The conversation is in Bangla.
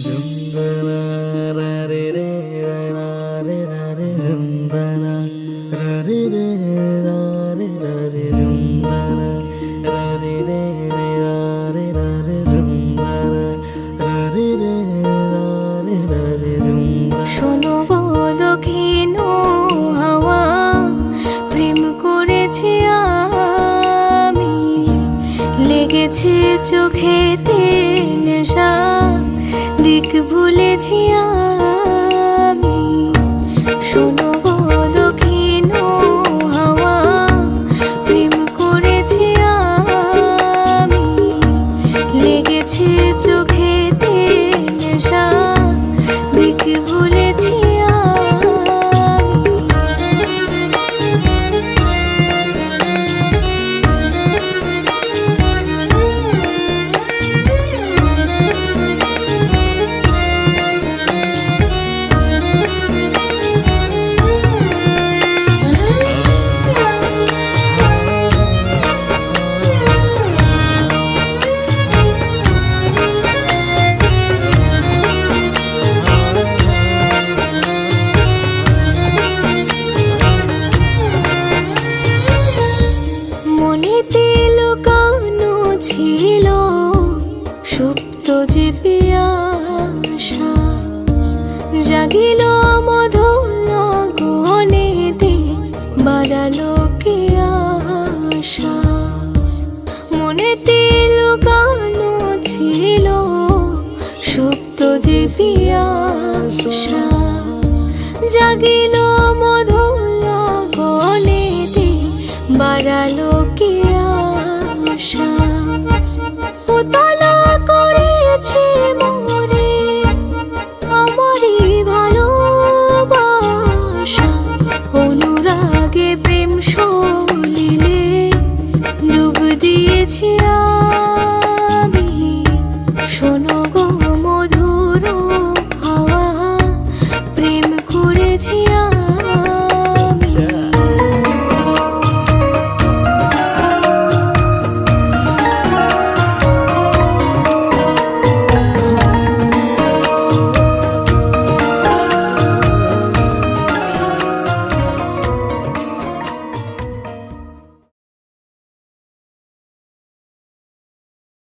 জুমদানা রা রে রে রা রে রা রে জুমদানা রা রে রে রা রে রা রে জুমদানা রা রে রে রা রে রা রে জুমদানা রা রে রে রা রে রা রে জুমদানা। শোনো গো দক্ষিণ হাওয়া, প্রেম করেছি আমি, লেগেছে চোখেতে নেশা, দিক ভুলেছি আমি। শোনো গো দক্ষিণ হাওয়া, প্রেম করেছি আমি, লেগেছে চোখেতে নেশা, দিক ভুলেছি ছিল সুপ্ত যে পিয়াসা, জাগিল মধুর গহনেতে, বাড়ালো কি আশা। মনেতে লুকানো ছিল সুপ্ত যে পিয়াসা, জাগিল মধুর গহনেতে, বাড়ালো কি আশা। উতলা করেছে মোরে আমারই ভালোবাসা, অনুরাগে প্রেম সলিলে ডুব দিয়েছি।